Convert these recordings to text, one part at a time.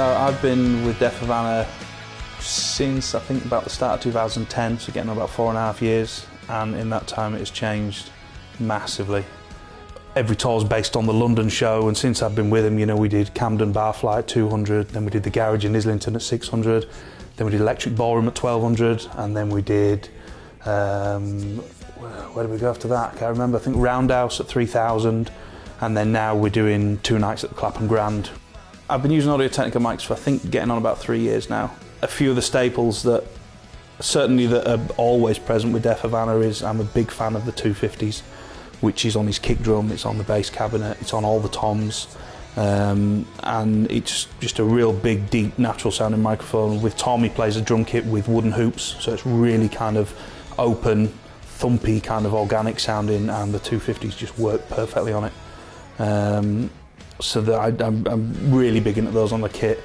So I've been with Deaf Havana since I think about the start of 2010, so getting on about 4.5 years, and in that time it has changed massively. Every tour's based on the London show, and since I've been with him, you know, we did Camden Barfly at 200, then we did the Garage in Islington at 600, then we did Electric Ballroom at 1200, and then we did, where did we go after that? I can't remember. I think Roundhouse at 3000, and then now we're doing 2 nights at the Clapham Grand. I've been using Audio-Technica mics for I think getting on about 3 years now. A few of the staples that certainly that are always present with Deaf Havana is I'm a big fan of the 250s, which is on his kick drum, it's on the bass cabinet, it's on all the toms, and it's just a real big, deep, natural sounding microphone. With Tom, he plays a drum kit with wooden hoops, so it's really kind of open, thumpy, kind of organic sounding, and the 250s just work perfectly on it. So that I'm really big into those on the kit.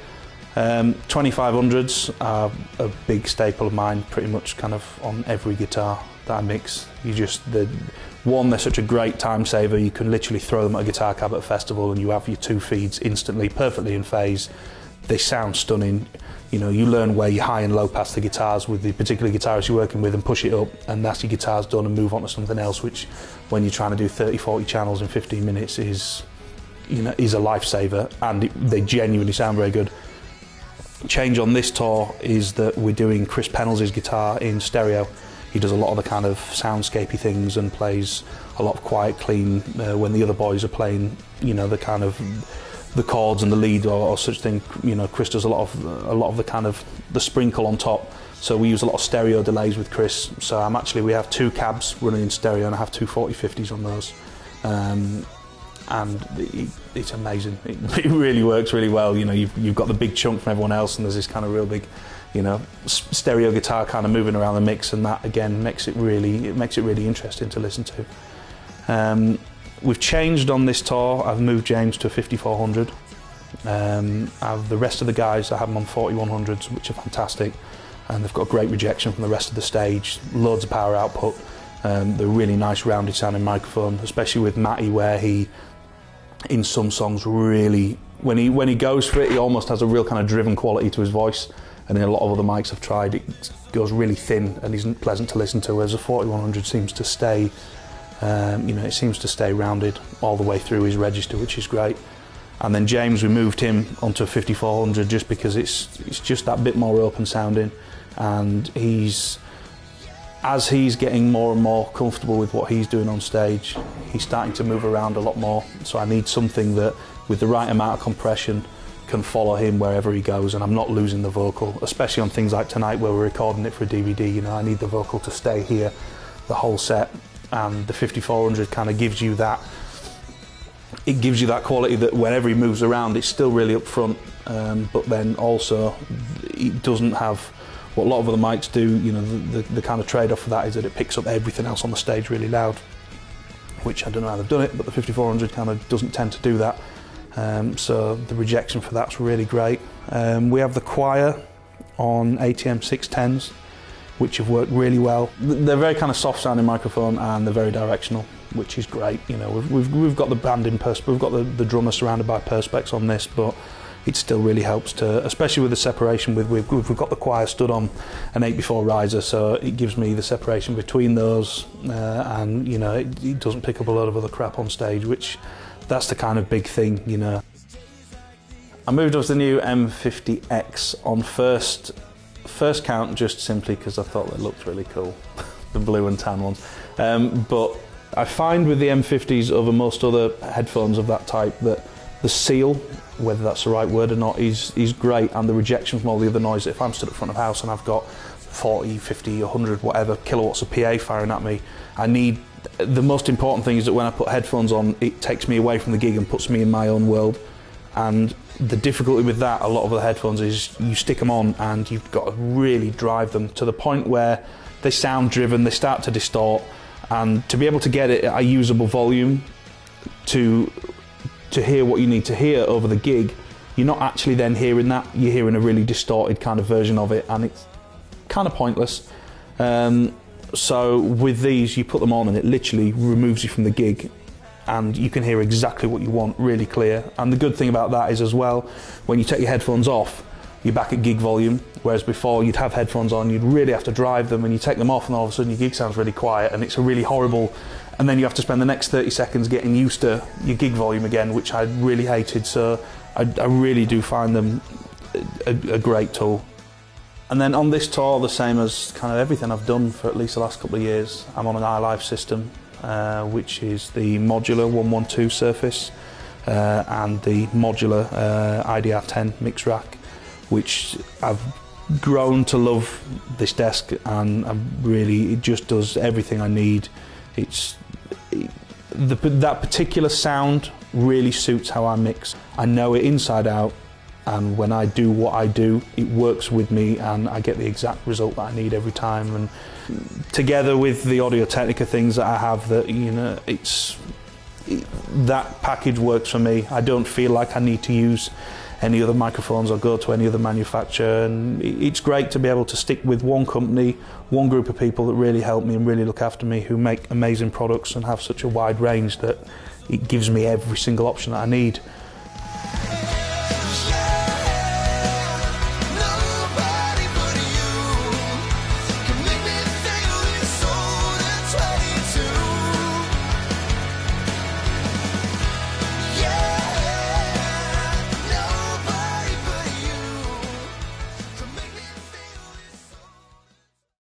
2500s are a big staple of mine, pretty much kind of on every guitar that I mix. They're such a great time saver. You can literally throw them at a guitar cab at a festival and you have your 2 feeds instantly, perfectly in phase. They sound stunning. You know, you learn where your high and low pass the guitars with the particular guitarist you're working with and push it up, and that's your guitar's done, and move on to something else, which when you're trying to do 30, 40 channels in 15 minutes is a lifesaver, and they genuinely sound very good. Change on this tour is that we're doing Chris Pennell's guitar in stereo. He does a lot of the kind of soundscapey things and plays a lot of quiet, clean, when the other boys are playing, you know, the kind of the chords and the lead or such thing. You know, Chris does a lot of the kind of the sprinkle on top. So we use a lot of stereo delays with Chris. So we have 2 cabs running in stereo, and I have 2 4050s on those. And it's amazing. It really works really well. You know, you've got the big chunk from everyone else, and there's this kind of real big, you know, stereo guitar kind of moving around the mix, and that again makes it really interesting to listen to. We've changed on this tour. I've moved James to a 5400. The rest of the guys, I have them on 4100s, which are fantastic, and they've got great rejection from the rest of the stage, loads of power output. They're really nice rounded sounding microphone, especially with Matty, where he, in some songs, really, when he goes for it, he almost has a real kind of driven quality to his voice, and in a lot of other mics I've tried, it goes really thin and isn't pleasant to listen to, whereas a 4100 seems to stay, it seems to stay rounded all the way through his register, which is great. And then James, we moved him onto a 5400 just because it's just that bit more open sounding, and as he's getting more and more comfortable with what he's doing on stage, he's starting to move around a lot more. So I need something that, with the right amount of compression, can follow him wherever he goes, and I'm not losing the vocal, especially on things like tonight where we're recording it for a DVD. You know, I need the vocal to stay here the whole set, and the 5400 kind of gives you that. It gives you that quality that whenever he moves around, it's still really up front, but then also it doesn't have what a lot of other mics do. You know, the kind of trade-off for that is that it picks up everything else on the stage really loud, which I don't know how they've done it, but the 5400 kind of doesn't tend to do that. So the rejection for that's really great. We have the choir on ATM 610s, which have worked really well. They're very kind of soft sounding microphone, and they're very directional, which is great. You know, we've got the band in Perspex, we've got the drummer surrounded by Perspex on this, but it still really helps to, especially with the separation, we've got the choir stood on an 8x4 riser, so it gives me the separation between those, and you know, it doesn't pick up a lot of other crap on stage, which that's the kind of big thing, you know. I moved up to the new M50X on first count, just simply because I thought they looked really cool, the blue and tan ones. But I find with the M50s over most other headphones of that type that the seal, whether that's the right word or not, is great, and the rejection from all the other noise. If I'm stood at front of house and I've got 40, 50, 100, whatever kilowatts of PA firing at me, the most important thing is that when I put headphones on, it takes me away from the gig and puts me in my own world. And the difficulty with that, a lot of the headphones, is you stick them on and you've got to really drive them to the point where they sound driven, they start to distort, and to be able to get it at a usable volume to hear what you need to hear over the gig, you're not actually then hearing that, you're hearing a really distorted kind of version of it, and it's kind of pointless. So with these, you put them on and it literally removes you from the gig, and you can hear exactly what you want really clear. And the good thing about that is as well, when you take your headphones off, you're back at gig volume, whereas before you'd have headphones on, you'd really have to drive them, and you take them off and all of a sudden your gig sounds really quiet, and it's a really horrible, and then you have to spend the next 30 seconds getting used to your gig volume again, which I really hated. So I really do find them a great tool. And then on this tour, the same as kind of everything I've done for at least the last couple of years, I'm on an iLive system, which is the modular 112 surface and the modular IDR10 mix rack, which I've grown to love this desk, and it just does everything I need. That particular sound really suits how I mix. I know it inside out, and when I do what I do, it works with me and I get the exact result that I need every time. And together with the Audio-Technica things that I have, that, you know, that package works for me. I don't feel like I need to use any other microphones or go to any other manufacturer, and it's great to be able to stick with one company, one group of people that really help me and really look after me, who make amazing products and have such a wide range that it gives me every single option that I need.